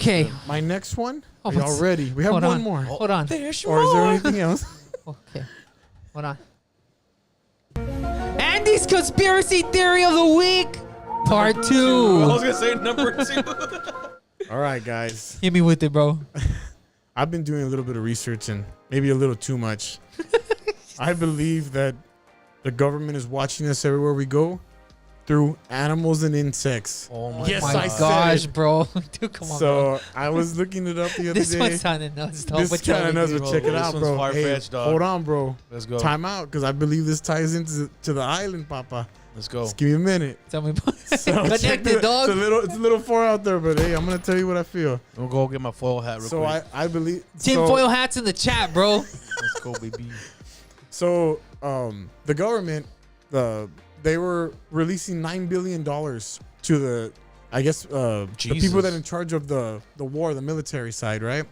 Okay. My next one. Oh, Are y'all ready? We have one more. Hold on. There's Or is there anything else? Okay. Hold on. Andy's conspiracy theory of the week, part I 2. was gonna say number 2. All right, guys. Hit me with it, bro. I've been doing a little bit of research and maybe a little too much. I believe that the government is watching us everywhere we go through animals and insects. Oh my Yes, my I said gosh, it. bro. Dude, come on, bro. So I was looking it up the other This day. one sounded nuts, though. This but kind of nuts, tell me, but check it This out, one's bro. far-fetched, dog. Hold on, bro. Let's go. Time out, because I believe this ties into the island, Papa. Let's go. Just give me a minute. Tell me. So check Connected, dog. It's a little far out there, but hey, I'm gonna tell you what I feel. I'm gonna go get my foil hat real So quick. I believe Tinfoil hats in the chat, bro. Let's go, baby. So the government, they were releasing $9 billion to the, I guess, the people that are in charge of the war, the military side, right?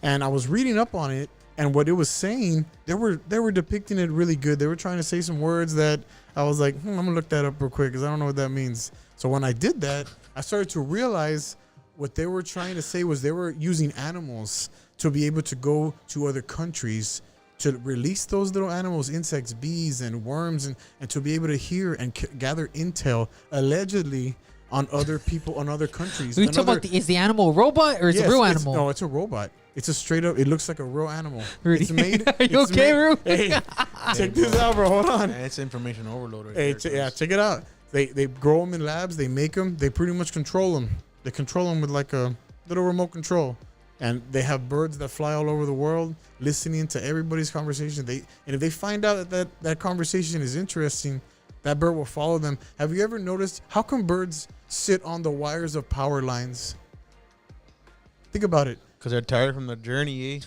And I was reading up on it, and what it was saying, they were depicting it really good. They were trying to say some words that I was like, I'm gonna look that up real quick because I don't know what that means. So when I did that, I started to realize what they were trying to say was they were using animals to be able to go to other countries to release those little animals, insects, bees, and worms, and to be able to hear and gather intel, allegedly, on other people, on other countries. Are you talking about is the animal a robot or is it a real animal? No, it's a robot. It's a straight up, it looks like a real animal. Rudy, It's made. are you okay, Rudy? Hey, check this out, bro. Hold on. Man, it's information overload right Hey, there. yeah, check it out. They grow them in labs. They make them. They pretty much control them. They control them with like a little remote control. And they have birds that fly all over the world, listening to everybody's conversation. And if they find out that conversation is interesting, that bird will follow them. Have you ever noticed how come birds sit on the wires of power lines? Think about it. Because they're tired from the journey, eh?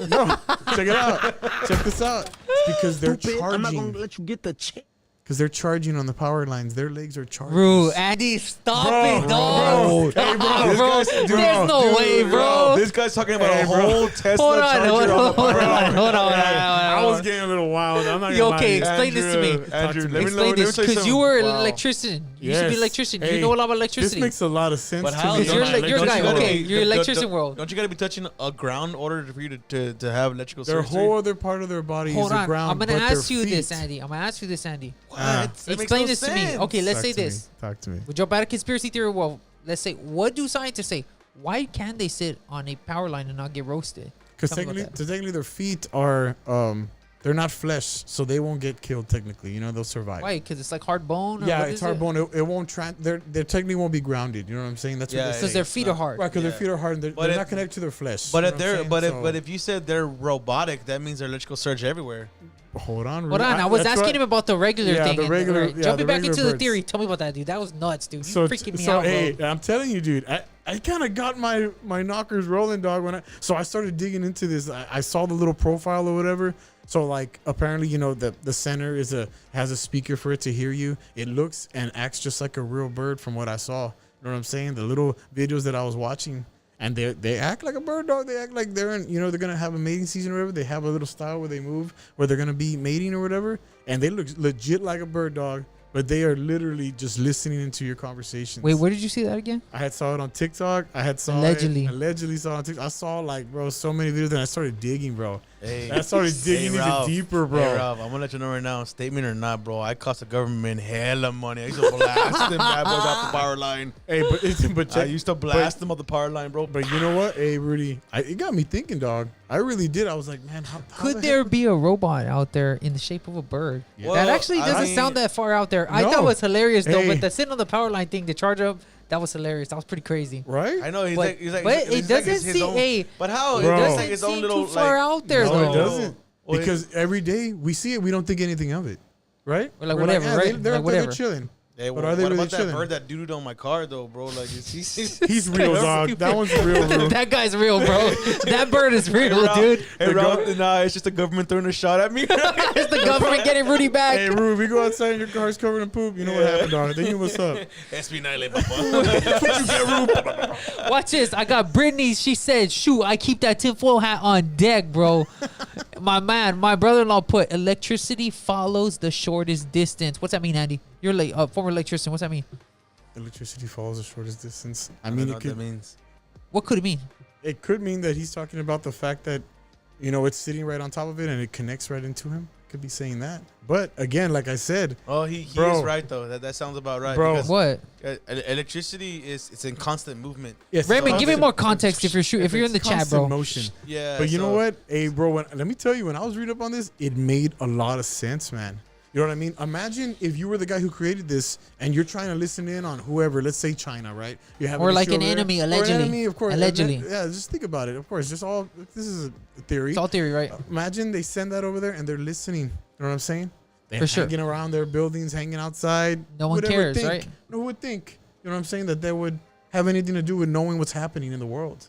No, check it out. Check this out. It's because they're charging. I'm not gonna let you get the chance. Because they're charging on the power lines. Their legs are charged. Bro, Andy, stop it, dog. Hey, bro. Bro, there's no way, bro. This guy's talking about a bro. whole Tesla charger Hold on the on. I was getting a little wild. I'm not You gonna lie. okay? to you. Explain this to me. Andrew, let me Explain this, tell you because you were an something. Wow. electrician. You used to be Yes. an electrician. Hey, you know a lot about This electricity. makes a lot of sense But to how? me. You're a guy. gotta Okay, be- you're electrician world. Don't you got to be touching a ground order for you to have electrical Their surgery? whole other part of their body Hold is the on. ground. I'm going to but ask their you this, feet- Andy. I'm going to ask you this, Andy. What? That makes Explain no this to me. sense. Okay, let's Talk say to me. this. Talk to me. Would you jump out of conspiracy theory? Well, let's say, what do scientists say? Why can't they sit on a power line and not get roasted? Because Tell me about technically their feet are they're not flesh, so they won't get killed. Technically, you know, they'll survive. Why? Because it's like hard bone? Or Yeah, what it's is hard it? bone. They won't they technically won't be grounded. You know what I'm saying? That's Yeah, what they Because say. their feet are hard. Right, because their Yeah. feet are hard and they're, But they're if- not connected to their flesh. But you if know they're what I'm saying? but if you said they're robotic, that means their electrical surge everywhere. Hold on. Hold on, I was that's asking what- him about the regular Yeah, thing. the and- regular- right, yeah, jumping the back into regular the theory, birds. tell me about that, dude. That was nuts, dude. You So freaking me out, hey, bro. I'm telling you, dude. I kind of got my knockers rolling, dog. So I started digging into this. I saw the little profile or whatever. So like apparently, you know, the center has a speaker for it to hear you. It looks and acts just like a real bird from what I saw. You know what I'm saying? The little videos that I was watching. And they act like a bird, dog. They act like they're in, you know, they're gonna have a mating season or whatever. They have a little style where they move, where they're gonna be mating or whatever. And they look legit like a bird, dog. But they are literally just listening into your conversations. Wait, where did you see that again? I had saw it on TikTok. Allegedly saw it on TikTok. I saw like, bro, so many videos, and I started digging, bro. Hey, I started digging even Ralf. deeper, bro. Hey, Ralph, I'm gonna let you know right now, statement or not, bro. I cost the government hella money. I used to blast them bad boys off the power line. Hey, but I check, used to blast them off the power line, bro. but you know what? Hey, Rudy, it got me thinking, dog. I really did. I was like, man, how Could the there heck- be a robot out there in the shape of a bird? Yeah. That Well, actually I doesn't mean- sound that far out there. I No. thought it was hilarious, though. Hey. But the sitting on the power line thing, the charge up, that was hilarious. That was pretty crazy. right? I know he's But- like, he's like, but he's it like doesn't his seem- own, hey, but how? Bro. It does Doesn't like his own seem little too far like, out there, No, though. it doesn't. Well, Because every day we see it, we don't think anything of it, right? Or like We're whatever, yeah, right? They're Like up there, they're whatever. chilling. Hey, But what are they really about that chilling? bird that dooed on my car though, bro? Like, he's He's real, dog. That one's real, bro. That guy's real, bro. That bird is real, Ralph, dude. Hey, The Ralph, nah, it's just the government throwing a shot at me. It's the government getting Rudy back. Hey, Rue, we go outside and your car's covered in poop. You know what happened, dog. Then you what's up? SB Nightly, papa. Watch this. I got Brittany. She said, shoot, I keep that tinfoil hat on deck, bro. My brother-in-law put electricity follows the shortest distance. What's that mean, Andy? You're like former electrician. What's that mean? Electricity follows the shortest distance. I I mean, know it what that could. means. What could it mean? It could mean that he's talking about the fact that, it's sitting right on top of it and it connects right into him. Could be saying that. But again, like I said, Oh, he Bro. is right though. That sounds about right. Bro. because, What? Electricity it's in constant movement. yes, Raymond, it's give me constant- more context if you're in the chat, constant bro. motion. Yeah. But you know so- what? Hey, bro, let me tell you, when I was reading up on this, it made a lot of sense, man. You know what I mean? Imagine if you were the guy who created this and you're trying to listen in on whoever, let's say China, right? You have Or an like issue an over there. enemy, Or an allegedly. enemy, of course. Allegedly. Yeah, just think about it. Of course, this is a theory. It's all theory, right? Imagine they send that over there and they're listening. You know what I'm saying? They're For sure. hanging around their buildings, hanging outside. No one Who'd ever cares, think- right? Who would think? You know what I'm saying? That they would have anything to do with knowing what's happening in the world.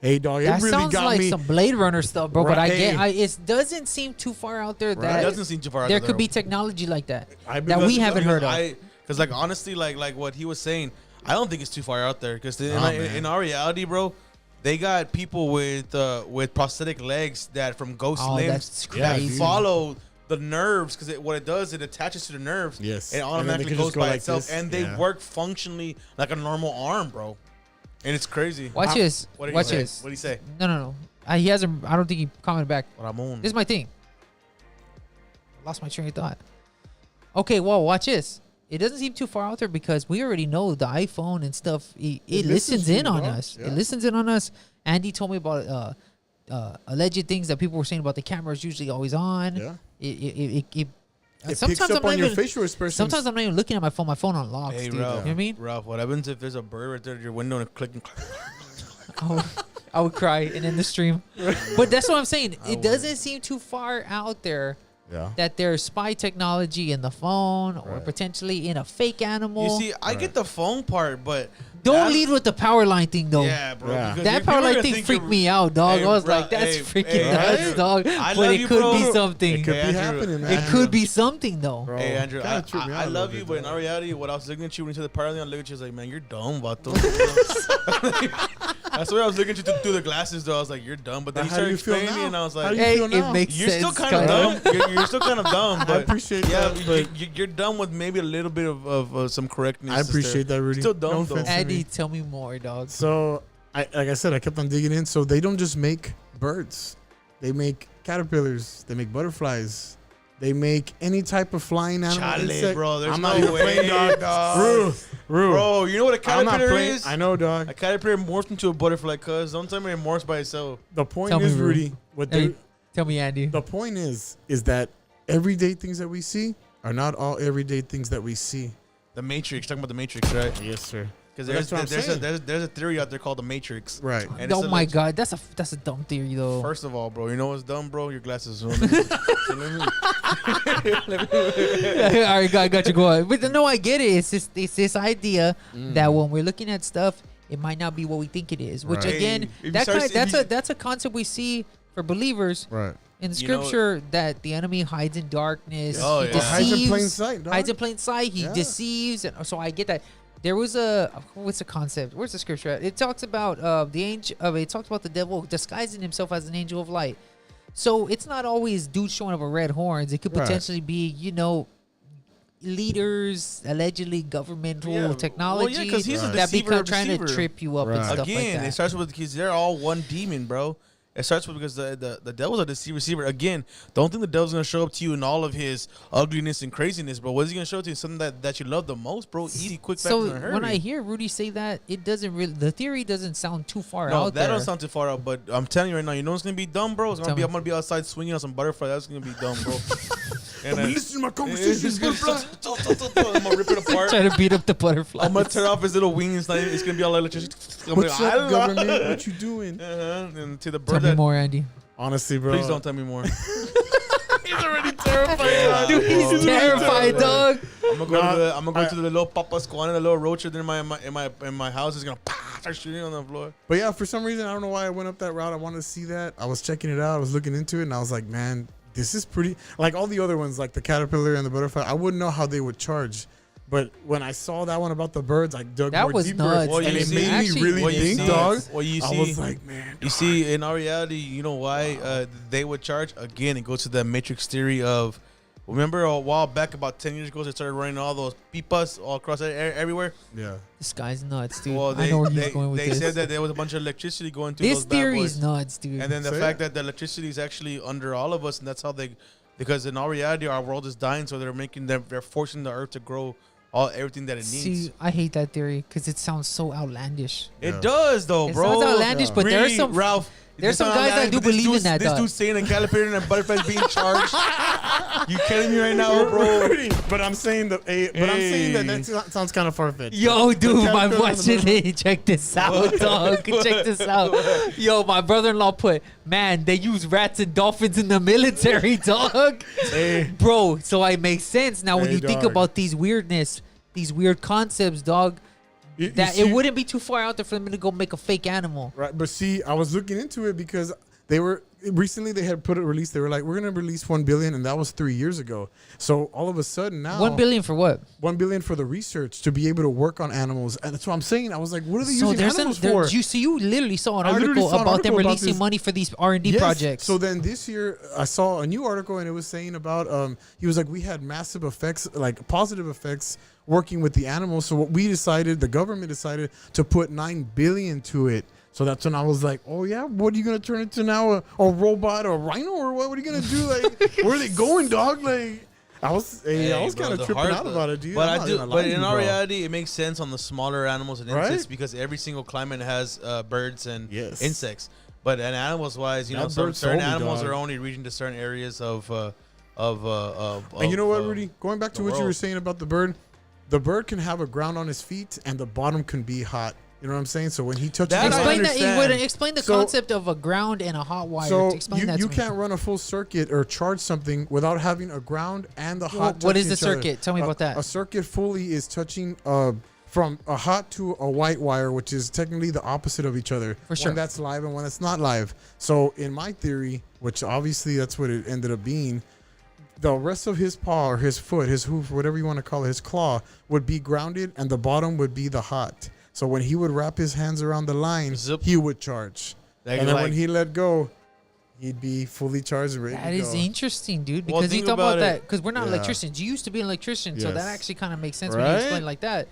Hey, dog, it That really sounds got like me. some Blade Runner stuff, bro. But Right. it doesn't seem too far out there It that doesn't seem too far out there there. could be technology like that I that believe- we haven't heard of. Because like honestly, like what he was saying, I don't think it's too far out there. Because man. in our reality, bro, they got people with prosthetic legs that from ghost Oh, limbs that's Yeah, crazy. dude. follow the nerves. Because what it does, it attaches to the nerves. Yes. It And then they automatically can just goes go by like itself, this. and they Yeah. work functionally like a normal arm, bro. And it's crazy. Watch this. What did he Watch say? this. What did he say? No. He hasn't. I don't think he commented back. Ramon. This is my thing. Lost my train of thought. Okay, well, watch this. It doesn't seem too far out there because we already know the iPhone and stuff. It listens to in you, on dog. us. Yeah. It listens in on us. Andy told me about alleged things that people were saying about the camera is usually always on. Yeah. It It sometimes picks up I'm on not your even. facial expressions. Sometimes I'm not even looking at my phone. My phone unlocks. Hey, dude. You know Ralph. what I mean? Ralph, what happens if there's a bird right there at your window and clicking? I would cry and end the stream. But that's what I'm saying. It doesn't seem too far out there Yeah. that there's spy technology in the phone or Right. potentially in a fake animal. You see, I get the phone part, but Don't that's- lead with the power line thing though. Yeah, bro. Yeah. because That if power you were line to thing think freaked you're- me out, dog. Hey, I was bro, like, that's hey, freaking hey, nuts, Andrew, dog. I But love it you, could bro. be It something. could Hey, be Andrew, happening, man. It could be something though. Bro. Hey, Andrew, Kinda tripped me out I a love little you, bit, but in dog. our reality, what I was looking at you when you said the power line, I look at you, I was like, man, you're dumb, vato. That's why I was looking at you through the glasses, though. I was like, you're dumb. But then you How do started you feel explaining, now? and I was How like, do you Hey, feel it now? makes you're sense. still kind of kinda. dumb. You're still kind of dumb. But appreciate yeah, that, but- you're dumb with maybe a little bit of some correctness. I appreciate that, Rudy. Still dumb, No though. offense to Andy, me. tell me more, dog. So, like I said, I kept on digging in. So they don't just make birds; they make caterpillars, they make butterflies, they make any type of flying animal. Chale, insect. bro. There's I'm no not even way, playing, dog. dog. Rue. Bro, you know what a I'm not caterpillar playing. is? I know, dog. A caterpillar morphs into a butterfly, cuz. Don't tell me it morphs by itself. The point Tell me, is, Rudy. Rudy. What Hey, they tell me, Andy. the point is that everyday things that we see are not all everyday things that we see. The Matrix. Talking about the Matrix, right? Yes, sir. Because That's what I'm saying. there's a theory out there called the Matrix. Right. And Oh it's my alleged- god, that's a dumb theory though. First of all, bro, you know what's dumb, bro? Your glasses. So All right, I got you going. But no, I get it. It's this idea that when we're looking at stuff, it might not be what we think it is. Which Right. again, Hey, if you that start- kind, if you- that's a concept we see for believers Right. in You know- scripture that the enemy hides in darkness. Oh, he yeah. deceives. Hides in plain sight, dog. Hides in plain sight. He Yeah. deceives, and so I get that. There was what's the concept? Where's the scripture at? It talks about the angel. It talks about the devil disguising himself as an angel of light. So it's not always dudes showing up with red horns. It could Right. potentially be, leaders, allegedly governmental Yeah. technology Well, yeah, 'cause he's a that deceiver become of trying to deceiver. trip you up and Right. stuff Again, like it that. starts with because they're all one demon, bro. It starts with because the devil's a deceiver. Again, don't think the devil's gonna show up to you in all of his ugliness and craziness, bro. What is he gonna show to you? Something that you love the most, bro. Easy, quick, fast, So in a hurry. when I hear Rudy say that, it doesn't really. The theory doesn't sound too far no, out that there. don't sound too far out, but I'm telling you right now, you know what's gonna be dumb, bro? It's gonna Tell be me. I'm gonna be outside swinging on some butterfly. That's gonna be dumb, bro. And then- Listen to my it's conversations, gonna- butterfly. I'm gonna rip it apart. Trying to beat up the butterfly. I'm gonna tear off his little wings. It's gonna be all electricity. I'm What's like, up, "Allah." government? What you doing? And to the Tell bird me that. more, Andy. Honestly, bro. Please don't tell me more. He's already terrified. Dude, he's terrified, dog. I'm gonna go Nah, to the to the little Papa Squad and the little roacher there in my house. Is gonna start shooting on the floor. But yeah, for some reason, I don't know why I went up that route. I wanted to see that. I was checking it out. I was looking into it, and I was like, man, this is pretty. Like all the other ones, like the caterpillar and the butterfly, I wouldn't know how they would charge. But when I saw that one about the birds, I dug That more was deeper, nuts. Well, and you it see- made actually- me really Well, you think, see- dog. well, you I see- was like, man, You see, in our reality, you know why they would charge? Again, it goes to that matrix theory of Remember a while back, about 10 years ago, they started running all those pipas all across everywhere. Yeah. This guy's nuts, dude. Well, I know where he's going with they this. said that there was a bunch of electricity going through This those bad theory boys. is nuts, dude. And then the Say fact it. that the electricity is actually under all of us, and that's how because in all reality, our world is dying, so they're forcing the earth to grow everything that it needs. See, I hate that theory because it sounds so outlandish. It does, though, It bro. sounds outlandish, but Really, there's some Ralph. there's some guys that do believe in that, This dog. dude's saying a caterpillar and a butterfly being charged. You kidding me right now, bro? But I'm saying that sounds kind of far fetched. Yo, dude, my caterpillar on the watching check this out, dog. Check this out. Yo, my brother-in-law put, man, they use rats and dolphins in the military, dog. Hey. Bro, so it makes sense now when Hey, you think dog. about these weirdness, these weird concepts, dog. You That see- it wouldn't be too far out there for them to go make a fake animal. Right, but see, I was looking into it because they were recently they had put a release. They were like, we're gonna release 1 billion, and that was 3 years ago. So all of a sudden now, 1 billion for what? 1 billion for the research to be able to work on animals, and that's what I'm saying. I was like, what are they So using there's animals for? you literally saw an I literally article saw an about them article about releasing this. money for these R&D Yes. projects. So then this year, I saw a new article, and it was saying about he was like, we had massive effects, like positive effects, working with the animals. So what the government decided to put 9 billion to it. So that's when I was like, oh yeah, what are you gonna turn into now? A robot or a rhino or what? What are you gonna do? Like, where are they going, dog? Like, I was kind of tripping out about it, dude. But in all reality, it makes sense on the smaller animals and insects Right? because every single climate has birds and Yes. insects. But in animals wise, That bird's certain only, animals dog. are only reaching to certain areas of And you know what, Rudy? Going back to the what you were world. saying about the bird can have a ground on his feet, and the bottom can be hot. You know what I'm saying? So when he touches That the I explain understand. explain the So- concept of a ground and a hot wire. so Explain that you to me. can't run a full circuit or charge something without having a ground and the hot. What is touching the each other. circuit? Tell me about that. A circuit fully is touching from a hot to a white wire, which is technically the opposite of each other. For sure. When that's live and when it's not live. So in my theory, which obviously that's what it ended up being, the rest of his paw or his foot, his hoof, whatever you want to call it, his claw would be grounded, and the bottom would be the hot. So when he would wrap his hands around the line, Zip. he would charge. Like- And then like- when he let go, he'd be fully charged and ready That to is go. interesting, dude. Well, Because you think talk about about that it. because we're not Yeah. electricians. You used to be an electrician, so that Yes. actually kind of makes sense when you Right? explain it like that.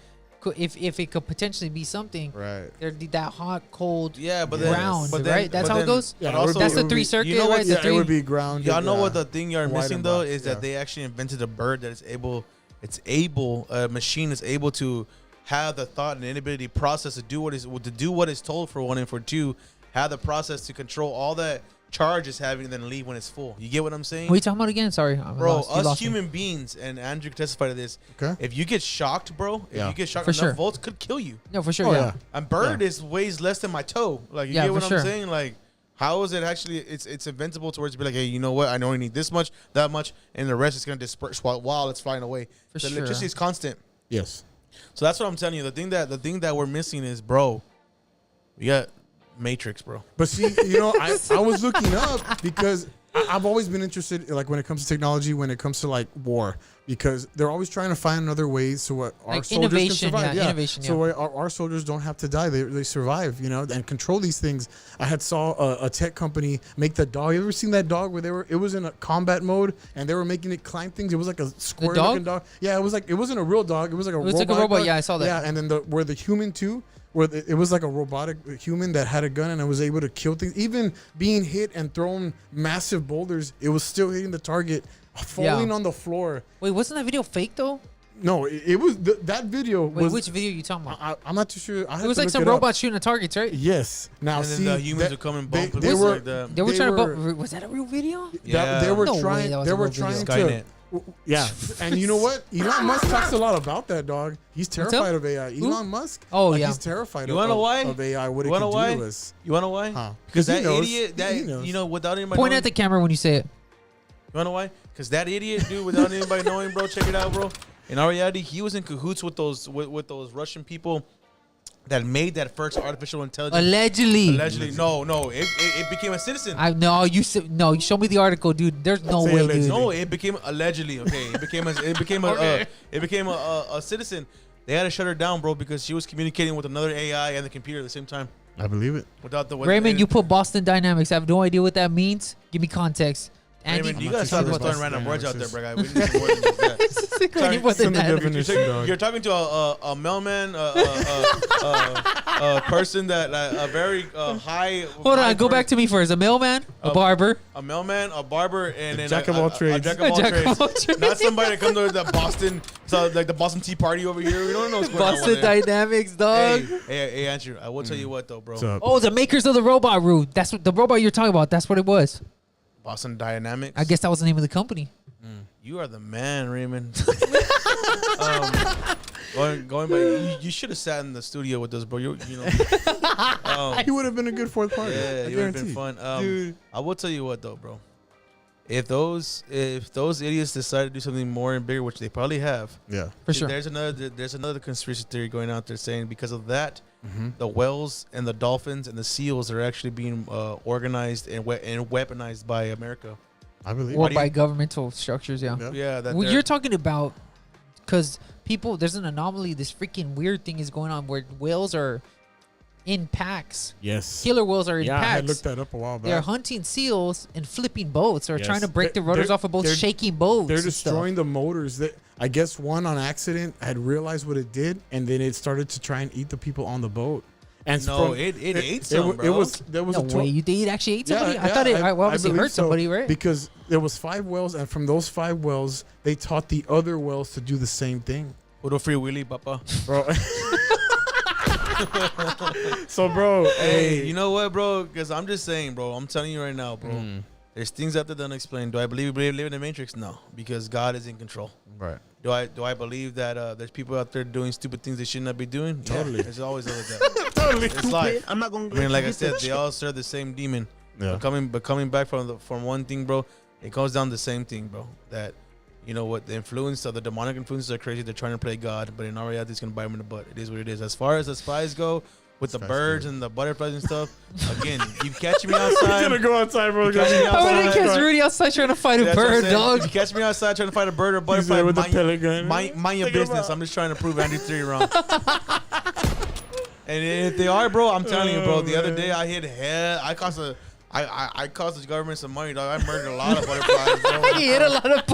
If it could potentially be something, Right. there's that hot, cold Yeah, but Yes. ground, but then- right? That's but how it then- goes. but Yeah, also- That's the it would three be- circuit, you know right? what? The Yeah, it three. would be grounded. Y'all know yeah. what the thing you're White missing and though black, is yeah. that they actually invented a bird that is able, a machine is able to have the thought and inability process to do what is told for one, and for two, have the process to control all that charge is having and then leave when it's full. You get what I'm saying? What are you talking about again? Sorry, I'm Bro, lost. You us lost me. human beings, and Andrew can testify to this. Okay. If you get shocked, bro, Yeah. if you get shocked, For enough sure. volts could kill you. No, for sure. Oh, yeah. yeah. A bird weighs less than my toe. Like, you Yeah, get what for I'm sure. saying? Like, how is it actually? It's inventable towards to be like, hey, you know what? I only need this much, that much, and the rest is gonna disperse while it's flying away. For the sure. electricity is constant. Yes. So that's what I'm telling you. The thing that we're missing is, bro, we got Matrix, bro. But see, I was looking up because I've always been interested, like when it comes to technology, when it comes to like war, because they're always trying to find other ways so what our Like soldiers innovation, can survive. yeah, innovation, So yeah. our soldiers don't have to die; they survive, and control these things. I had saw a tech company make the dog. You ever seen that dog where it was in a combat mode and they were making it climb things? It was like a square looking dog. Yeah, it wasn't a real dog. It was like a robot. Yeah, I saw that. Yeah, and then where the human too. Where it was like a robotic human that had a gun and it was able to kill things. Even being hit and thrown massive boulders, it was still hitting the target, falling on the floor. Wait, wasn't that video fake though? No, it was that video. Wait, was, which video are you talking about? I'm not too sure. It was like some robots shooting at targets, right? Yes. Now And then see, the humans would come and bump they and were like that. They were they trying were- to. Was that a real video? Yeah. They were No way trying. that was They a were real video. trying Skynet. to. Yeah, and you know what? Elon Musk talks a lot about that, dog. He's terrified of AI. Who? Elon Musk. Oh, yeah. He's terrified You wanna know why? of AI. What You it wanna can why? do to us. You wanna know why? Huh. Because he that knows. idiot, He knows. without anybody Point knowing, at the camera when you say it. you wanna know why? Because that idiot, dude, without anybody knowing, bro, check it out, bro. In our reality, he was in cahoots with those Russian people that made that first artificial intelligence. Allegedly. No, it became a citizen. You show me the article, dude. There's no Say way, allegedly. dude. No, it became allegedly. Okay, it became a citizen. They had to shut her down, bro, because she was communicating with another AI and the computer at the same time. I believe it. Without the Raymond, you put Boston Dynamics. I have no idea what that means. Give me context. Andy, You guys stop just throwing random words out there, bro. We need some more than that. Sorry, more than that. You're talking to a mailman, a person that a very high. Hold on, go back to me first. A mailman, a barber, a mailman, a barber, and then jack of all trades. A jack of all trades. Not somebody that comes to the Boston, like the Boston Tea Party over here. We don't know what's going on. Boston Dynamics, dog. Hey, Andrew. I will tell you what though, bro. Oh, the makers of the robot, Rude. That's what the robot you're talking about. That's what it was. Boston Dynamics. I guess that was the name of the company. You are the man, Raymond. Going by, you should have sat in the studio with us, bro. You know, he would have been a good fourth party. Yeah, it would have been fun. Dude. I will tell you what though, bro. If those idiots decide to do something more and bigger, which they probably have, yeah, for sure. There's another conspiracy theory going out there saying because of that, the whales and the dolphins and the seals are actually being organized and weaponized by America. I believe. Or by governmental structures, yeah. Yeah, well, you're talking about because there's an anomaly. This freaking weird thing is going on where whales are in packs. Yes. Killer whales are in packs. Yeah, I looked that up a while back. They're hunting seals and flipping boats or trying to break the rotors off of boats, shaking boats. They're destroying the motors. That I guess one on accident had realized what it did, and then it started to try and eat the people on the boat. And it ate some, bro. There was no way. It actually ate somebody? I thought it obviously hurt somebody, right? Because there was 5 whales, and from those 5 whales, they taught the other whales to do the same thing. Puro free willy, papa. Bro. So, bro, hey, you know what, bro? Because I'm just saying, bro. I'm telling you right now, bro. There's things out there that don't explain. Do I believe we live in the Matrix? No, because God is in control. Right. Do I believe that there's people out there doing stupid things they should not be doing? Totally. Yeah, there's always other that. Totally. It's life. I'm not gonna. I mean, like I said, they all serve the same demon. Yeah. But coming back from one thing, bro, it comes down to the same thing, bro. That you know what, the influence of the demonic influences are crazy. They're trying to play God, but in our reality, it's gonna bite them in the butt. It is what it is. As far as the spies go, with the birds and the butterflies and stuff, again, you catch me outside. We're gonna go outside, bro. I'm gonna catch Rudy outside trying to fight a bird, dog. If you catch me outside trying to fight a bird or butterfly, mind your business. I'm just trying to prove Andy's theory wrong. And if they are, bro, I'm telling you, bro. The other day I hit hell. I cost the government some money, dog. I murdered a lot of butterflies, bro. You hit a lot of